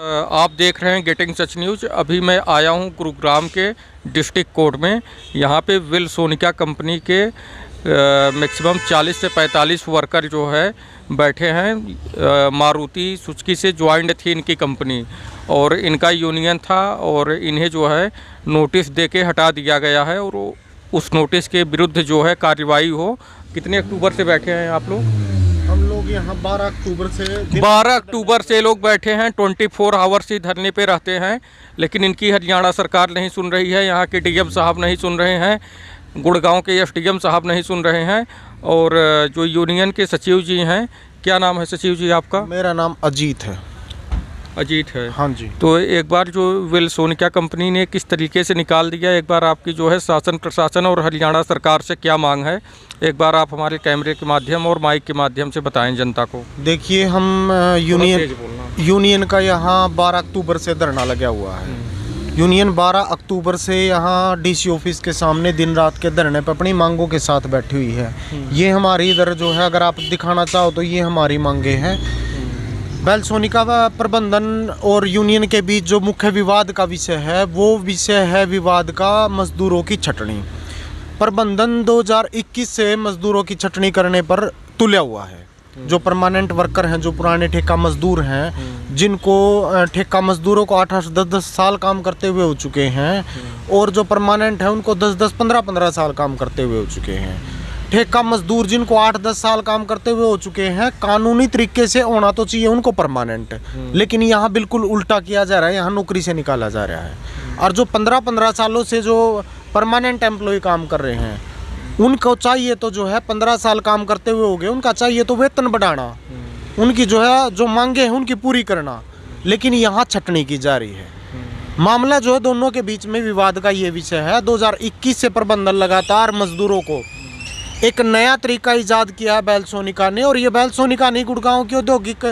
आप देख रहे हैं गेटिंग सच न्यूज़। अभी मैं आया हूं गुरुग्राम के डिस्ट्रिक्ट कोर्ट में। यहां पे विल सोनिका कंपनी के मैक्सिमम 40 से 45 वर्कर जो है बैठे हैं। मारुति सुजुकी से ज्वाइंट थी इनकी कंपनी और इनका यूनियन था और इन्हें जो है नोटिस दे के हटा दिया गया है और उस नोटिस के विरुद्ध जो है कार्रवाई हो। कितने अक्टूबर से बैठे हैं आप लोग? हम लोग यहाँ 12 अक्टूबर से लोग बैठे हैं। 24 आवर्स ही धरने पे रहते हैं, लेकिन इनकी हरियाणा सरकार नहीं सुन रही है। यहाँ के डीएम साहब नहीं सुन रहे हैं, गुड़गांव के एसडीएम साहब नहीं सुन रहे हैं और जो यूनियन के सचिव जी हैं, क्या नाम है सचिव जी आपका? मेरा नाम अजीत है। अजीत है, हाँ जी। तो एक बार जो विल सोनिका कंपनी ने किस तरीके से निकाल दिया, एक बार आपकी जो है शासन प्रशासन और हरियाणा सरकार से क्या मांग है, एक बार आप हमारे कैमरे के माध्यम और माइक के माध्यम से बताएं जनता को। देखिए, हम यूनियन का यहाँ 12 अक्टूबर से धरना लगा हुआ है। यूनियन 12 अक्टूबर से यहाँ डीसी ऑफिस के सामने दिन रात के धरने पर अपनी मांगों के साथ बैठी हुई है। ये हमारी इधर जो है, अगर आप दिखाना चाहो तो ये हमारी मांगे हैं। विल सोनिका प्रबंधन और यूनियन के बीच जो मुख्य विवाद का विषय है, वो विषय है विवाद का मजदूरों की छटनी। प्रबंधन 2021 से मजदूरों की छटनी करने पर तुला हुआ है। जो परमानेंट वर्कर हैं, जो पुराने ठेका मजदूर हैं, जिनको ठेका मजदूरों को 8-8, 10-10 साल काम करते हुए हो चुके हैं और जो परमानेंट हैं उनको 10-10, 15-15 साल काम करते हुए हो चुके हैं। ठेका मजदूर जिनको 8-10 साल काम करते हुए हो चुके हैं, कानूनी तरीके से होना तो चाहिए उनको परमानेंट, लेकिन यहाँ बिल्कुल उल्टा किया जा रहा है। यहाँ नौकरी से निकाला जा रहा है और जो 15-15 सालों से जो परमानेंट एम्प्लॉय काम कर रहे हैं, उनको चाहिए तो जो है 15 साल काम करते हुए हो गए, उनका चाहिए तो वेतन बढ़ाना, उनकी जो है जो मांगे हैं उनकी पूरी करना, लेकिन यहाँ छटनी की जा रही है। मामला जो है दोनों के बीच में विवाद का ये विषय है। 2021 से प्रबंधन लगातार मजदूरों को एक नया तरीका ईजाद किया है विल सोनिका ने, और ये विल सोनिका नहीं, गुड़गांव की औद्योगिक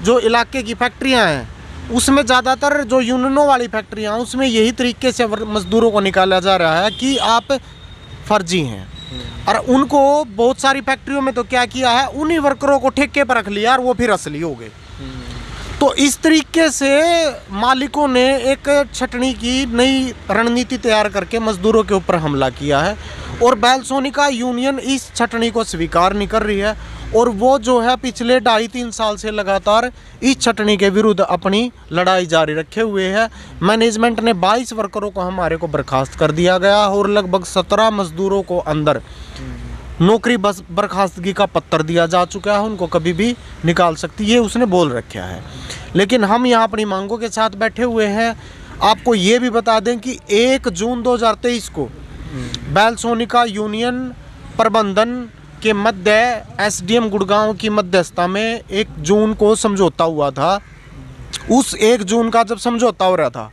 जो इलाके की फैक्ट्रियाँ हैं उसमें ज़्यादातर जो यूनियनों वाली फैक्ट्रियाँ, उसमें यही तरीके से मजदूरों को निकाला जा रहा है कि आप फर्जी हैं। और उनको बहुत सारी फैक्ट्रियों में तो क्या किया है, उन्हीं वर्करों को ठेके पर रख लिया और वो फिर असली हो गए। तो इस तरीके से मालिकों ने एक छटनी की नई रणनीति तैयार करके मजदूरों के ऊपर हमला किया है और विल सोनिका यूनियन इस छटनी को स्वीकार नहीं कर रही है और वो जो है पिछले 2.5-3 साल से लगातार इस छटनी के विरुद्ध अपनी लड़ाई जारी रखे हुए है। मैनेजमेंट ने 22 वर्करों को हमारे को बर्खास्त कर दिया गया और लगभग 17 मजदूरों को अंदर नौकरी बर्खास्तगी का पत्र दिया जा चुका है। उनको कभी भी निकाल सकती है, उसने बोल रखा है। लेकिन हम यहाँ अपनी मांगों के साथ बैठे हुए हैं। आपको ये भी बता दें कि 1 जून 2023 को विल सोनिका यूनियन प्रबंधन के मध्य एसडीएम गुड़गांव की मध्यस्थता में 1 जून को समझौता हुआ था। उस 1 जून का जब समझौता हो रहा था,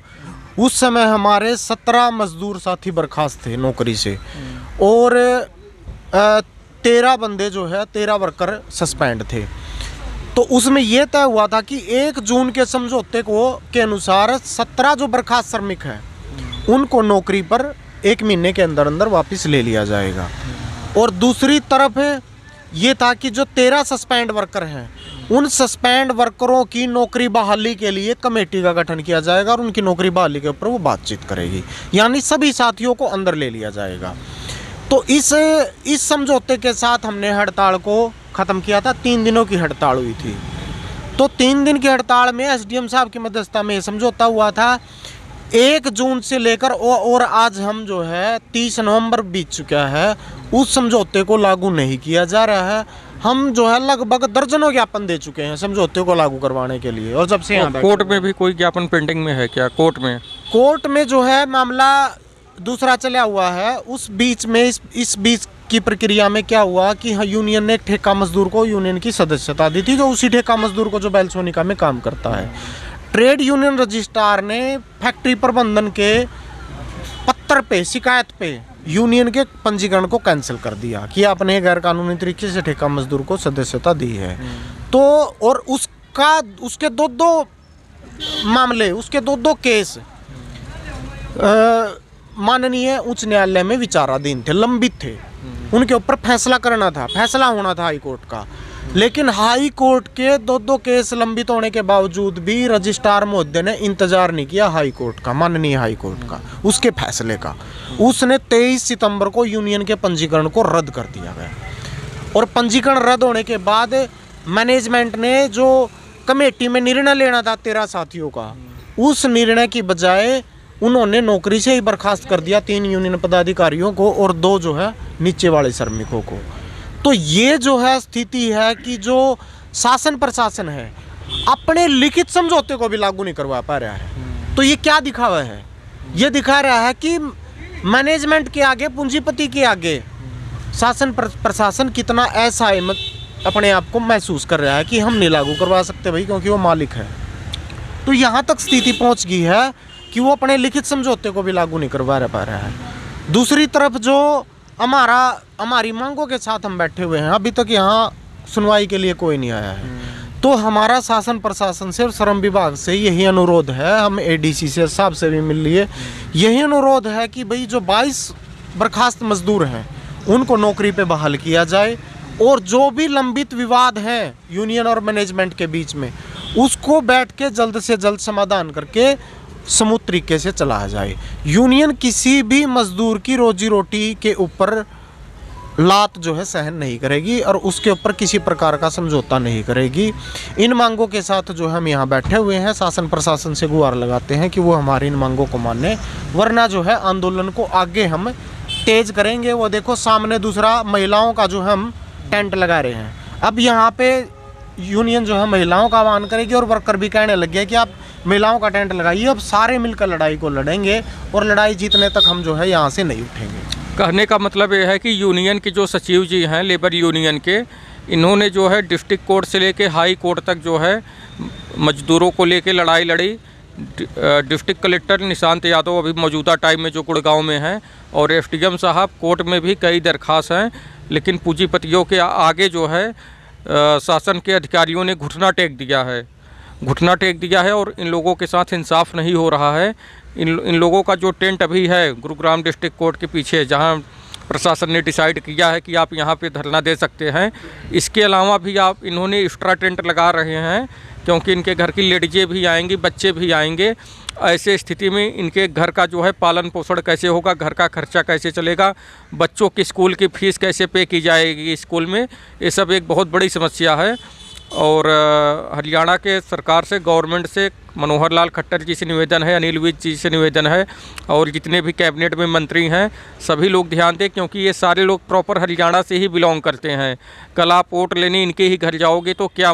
उस समय हमारे 17 मजदूर साथी बर्खास्त थे नौकरी से और 13 बंदे जो है 13 वर्कर सस्पेंड थे। तो उसमें यह तय हुआ था कि 1 जून के समझौते को के अनुसार 17 जो बर्खास्त श्रमिक हैं उनको नौकरी पर 1 महीने के अंदर अंदर वापस ले लिया जाएगा। और दूसरी तरफ ये था कि जो 13 सस्पेंड वर्कर हैं, उन सस्पेंड वर्करों की नौकरी बहाली के लिए कमेटी का गठन किया जाएगा और उनकी नौकरी बहाली के ऊपर वो बातचीत करेगी, यानी सभी साथियों को अंदर ले लिया जाएगा। तो इस समझौते के साथ हमने हड़ताल को ख़त्म किया था। 3 दिनों की हड़ताल हुई थी। तो 3 दिन की हड़ताल में एसडीएम साहब की मध्यस्थता में समझौता हुआ था। 1 जून से लेकर और आज हम जो है 30 नवंबर बीत चुका है, उस समझौते को लागू नहीं किया जा रहा है। हम जो है लगभग दर्जनों ज्ञापन दे चुके हैं समझौते को लागू करवाने के लिए। और जब से यहाँ कोर्ट में भी कोई ज्ञापन पेंडिंग में है क्या? कोर्ट में जो है मामला दूसरा चला हुआ है। उस बीच में इस बीच की प्रक्रिया में क्या हुआ कि यूनियन ने एक ठेका मजदूर को यूनियन की सदस्यता दी थी, जो उसी ठेका मजदूर को जो विल सोनिका में काम करता है। ट्रेड यूनियन रजिस्ट्रार ने फैक्ट्री प्रबंधन के पत्र पे, शिकायत पे यूनियन के पंजीकरण को कैंसिल कर दिया कि आपने गैर कानूनी तरीके से ठेका मजदूर को सदस्यता दी है। तो और उसके दो मामले, उसके दो केस माननीय उच्च न्यायालय में विचाराधीन थे, लंबित थे। उनके ऊपर फैसला करना था, फैसला होना था हाई कोर्ट का। लेकिन हाई कोर्ट के दो केस लंबित होने के बावजूद भी रजिस्ट्रार महोदय ने इंतजार नहीं किया हाई कोर्ट का, माननीय हाई कोर्ट का, उसके फैसले का। उसने 23 सितंबर को यूनियन के पंजीकरण को रद्द कर दिया गया और पंजीकरण रद्द होने के बाद मैनेजमेंट ने जो कमेटी में निर्णय लेना था 13 साथियों का, उस निर्णय की बजाय उन्होंने नौकरी से ही बर्खास्त कर दिया 3 यूनियन पदाधिकारियों को और 2 जो है नीचे वाले श्रमिकों को। तो ये जो है स्थिति है कि जो शासन प्रशासन है अपने लिखित समझौते को भी लागू नहीं करवा पा रहा है। तो ये क्या दिखावा है? ये दिखा रहा है कि मैनेजमेंट के आगे, पूंजीपति के आगे शासन प्रशासन कितना असहमत अपने आप को महसूस कर रहा है कि हम नहीं लागू करवा सकते भाई, क्योंकि वो मालिक है। तो यहाँ तक स्थिति पहुँच गई है कि वो अपने लिखित समझौते को भी लागू नहीं करवा पा रहा है। दूसरी तरफ जो हमारी मांगों के साथ हम बैठे हुए हैं, अभी तक यहाँ सुनवाई के लिए कोई नहीं आया है। तो हमारा शासन प्रशासन से और श्रम विभाग से यही अनुरोध है, हम एडीसी से साहब से भी मिल लिए, यही अनुरोध है कि भाई जो 22 बर्खास्त मजदूर हैं उनको नौकरी पे बहाल किया जाए और जो भी लंबित विवाद हैं यूनियन और मैनेजमेंट के बीच में उसको बैठ के जल्द से जल्द समाधान करके समूह तरीके से चलाया जाए। यूनियन किसी भी मजदूर की रोजी रोटी के ऊपर लात जो है सहन नहीं करेगी और उसके ऊपर किसी प्रकार का समझौता नहीं करेगी। इन मांगों के साथ जो हम यहाँ बैठे हुए हैं, शासन प्रशासन से गुहार लगाते हैं कि वो हमारी इन मांगों को माने, वरना जो है आंदोलन को आगे हम तेज करेंगे। वो देखो सामने दूसरा महिलाओं का जो हम टेंट लगा रहे हैं, अब यहाँ पे यूनियन जो है महिलाओं का आह्वान करेगी और वर्कर भी कहने लग गए कि आप महिलाओं का टेंट लगाइए। अब सारे मिलकर लड़ाई को लड़ेंगे और लड़ाई जीतने तक हम जो है यहाँ से नहीं उठेंगे। कहने का मतलब ये है कि यूनियन के जो सचिव जी हैं लेबर यूनियन के, इन्होंने जो है डिस्ट्रिक्ट कोर्ट से लेके हाई कोर्ट तक जो है मजदूरों को लेके लड़ाई लड़ी। डिस्ट्रिक्ट कलेक्टर निशांत यादव अभी मौजूदा टाइम में जो गुड़गांव में हैं और एसडीएम साहब कोर्ट में भी कई दरख्वास्त हैं, लेकिन पूंजीपतियों के आगे जो है शासन के अधिकारियों ने घुटना टेक दिया है और इन लोगों के साथ इंसाफ नहीं हो रहा है। इन लोगों का जो टेंट अभी है गुरुग्राम डिस्ट्रिक्ट कोर्ट के पीछे, जहां प्रशासन ने डिसाइड किया है कि आप यहां पे धरना दे सकते हैं, इसके अलावा भी आप इन्होंने एक्स्ट्रा टेंट लगा रहे हैं क्योंकि इनके घर की लेडीजें भी आएंगी, बच्चे भी आएंगे। ऐसे स्थिति में इनके घर का जो है पालन पोषण कैसे होगा, घर का खर्चा कैसे चलेगा, बच्चों की स्कूल की फ़ीस कैसे पे की जाएगी स्कूल में, ये सब एक बहुत बड़ी समस्या है। और हरियाणा के सरकार से, गवर्नमेंट से, मनोहर लाल खट्टर जी से निवेदन है, अनिल विज जी से निवेदन है और जितने भी कैबिनेट में मंत्री हैं सभी लोग ध्यान दें, क्योंकि ये सारे लोग प्रॉपर हरियाणा से ही बिलोंग करते हैं। कल आप वोट लेने इनके ही घर जाओगे तो क्या,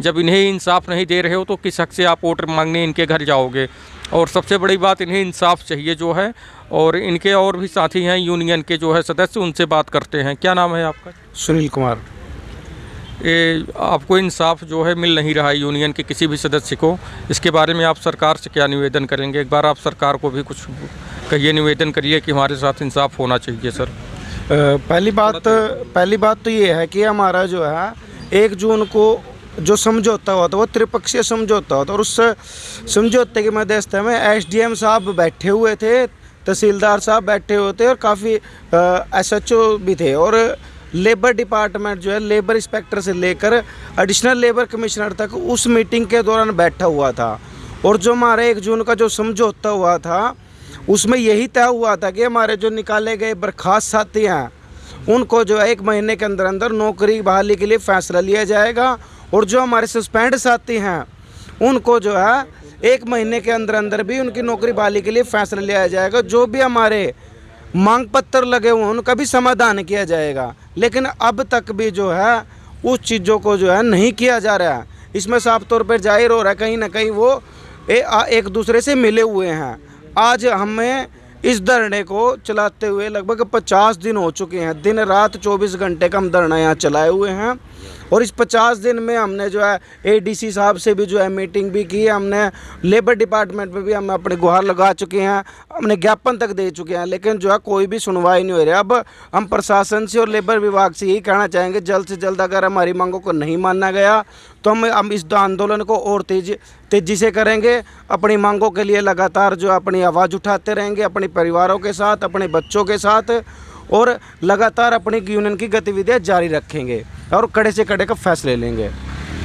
जब इन्हें इंसाफ नहीं दे रहे हो तो किस हक से आप वोट मांगने इनके घर जाओगे। और सबसे बड़ी बात, इन्हें इंसाफ चाहिए जो है। और इनके और भी साथी हैं यूनियन के जो है सदस्य, उनसे बात करते हैं। क्या नाम है आपका? सुनील कुमार। ये आपको इंसाफ जो है मिल नहीं रहा है यूनियन के किसी भी सदस्य को, इसके बारे में आप सरकार से क्या निवेदन करेंगे? एक बार आप सरकार को भी कुछ कहिए, निवेदन करिए कि हमारे साथ इंसाफ होना चाहिए सर। पहली बात तो ये है कि हमारा जो है 1 जून को जो समझौता हुआ था वो त्रिपक्षीय समझौता हुआ था और उस समझौते की मध्यस्थता में एसडीएम साहब बैठे हुए थे, तहसीलदार साहब बैठे हुए थे और काफ़ी एसएचओ भी थे और लेबर डिपार्टमेंट जो है लेबर इंस्पेक्टर से लेकर एडिशनल लेबर कमिश्नर तक उस मीटिंग के दौरान बैठा हुआ था। और जो हमारे 1 जून का जो समझौता हुआ था उसमें यही तय हुआ था कि हमारे जो निकाले गए बर्खास्त साथी हैं उनको जो है 1 महीने के अंदर अंदर नौकरी बहाली के लिए फ़ैसला लिया जाएगा और जो हमारे सस्पेंड साथी हैं उनको जो है 1 महीने के अंदर अंदर भी उनकी नौकरी बहाली के लिए फ़ैसला लिया जाएगा। जो भी हमारे मांग पत्र लगे हुए उनका भी समाधान किया जाएगा। लेकिन अब तक भी जो है उस चीज़ों को जो है नहीं किया जा रहा है। इसमें साफ तौर पर जाहिर हो रहा है कहीं ना कहीं वो एक दूसरे से मिले हुए हैं। आज हमें इस धरने को चलाते हुए लगभग 50 दिन हो चुके हैं। दिन रात 24 घंटे का हम धरना यहाँ चलाए हुए हैं और इस 50 दिन में हमने जो है एडीसी साहब से भी जो है मीटिंग भी की है, हमने लेबर डिपार्टमेंट में भी हम अपने गुहार लगा चुके हैं, हमने ज्ञापन तक दे चुके हैं, लेकिन जो है कोई भी सुनवाई नहीं हो रही। अब हम प्रशासन से और लेबर विभाग से यही कहना चाहेंगे जल्द से जल्द अगर हमारी मांगों को नहीं माना गया तो हम इस आंदोलन को और तेज़ी से करेंगे। अपनी मांगों के लिए लगातार जो अपनी आवाज़ उठाते रहेंगे, अपने परिवारों के साथ, अपने बच्चों के साथ और लगातार अपनी यूनियन की गतिविधियां जारी रखेंगे और कड़े से कड़े का फैसले लेंगे।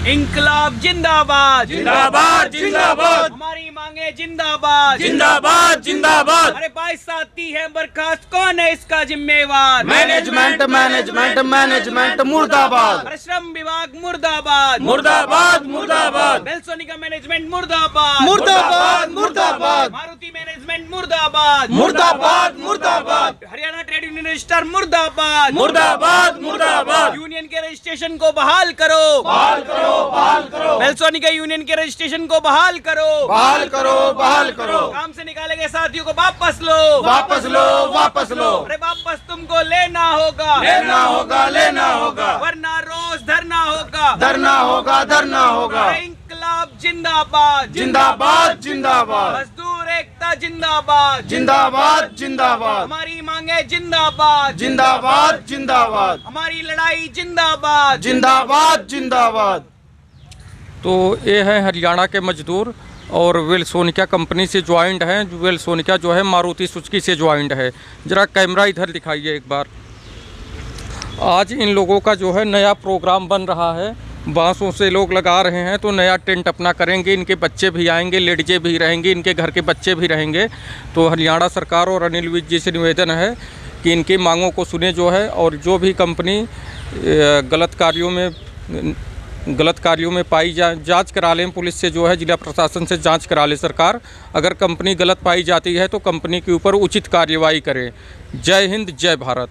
इंकलाब जिंदाबाद जिंदाबाद जिंदाबाद हमारी मांगे जिंदाबाद जिंदाबाद जिंदाबाद। अरे 22 साथी है बर्खास्त, कौन है इसका जिम्मेवार? मैनेजमेंट मैनेजमेंट मैनेजमेंट मुर्दाबाद। अरे श्रम विभाग मुर्दाबाद मुर्दाबाद मुर्दाबाद बेलसोनिका मैनेजमेंट मुर्दाबाद मुर्दाबाद मुर्दाबाद मारुति मैनेजमेंट मुर्दाबाद मुर्दाबाद मुर्दाबाद। हरियाणा ट्रेड यूनियन रजिस्ट्रार मुर्दाबाद मुर्दाबाद मुर्दाबाद। यूनियन के रजिस्ट्रेशन को बहाल करो, बहाल करो बहाल करो बेलसोनिका यूनियन के रजिस्ट्रेशन को बहाल करो, बहाल करो बहाल करो। काम से निकाले गए साथियों को वापस लो, वापस लो वापस लो। अरे वापस तुमको लेना होगा, लेना होगा लेना होगा, वरना रोज धरना होगा, धरना होगा धरना होगा। अरे इंकलाब जिंदाबाद जिंदाबाद जिंदाबाद मजदूर एकता जिंदाबाद जिंदाबाद जिंदाबाद हमारी मांगे जिंदाबाद जिंदाबाद जिंदाबाद हमारी लड़ाई जिंदाबाद जिंदाबाद जिंदाबाद। तो ये है हरियाणा के मजदूर और विल सोनिका कंपनी से ज्वाइंट हैं। विल सोनिका जो है मारुति सुजुकी से ज्वाइंट है। ज़रा कैमरा इधर दिखाइए एक बार। आज इन लोगों का जो है नया प्रोग्राम बन रहा है, बांसों से लोग लगा रहे हैं, तो नया टेंट अपना करेंगे। इनके बच्चे भी आएंगे, लेडीजें भी रहेंगी, इनके घर के बच्चे भी रहेंगे। तो हरियाणा सरकार और अनिल विज जी से निवेदन है कि इनकी मांगों को सुने जो है, और जो भी कंपनी गलत कार्यों में पाई जांच करा लें पुलिस से, जो है जिला प्रशासन से जांच करा ले सरकार। अगर कंपनी गलत पाई जाती है तो कंपनी के ऊपर उचित कार्रवाई करें। जय हिंद जय भारत।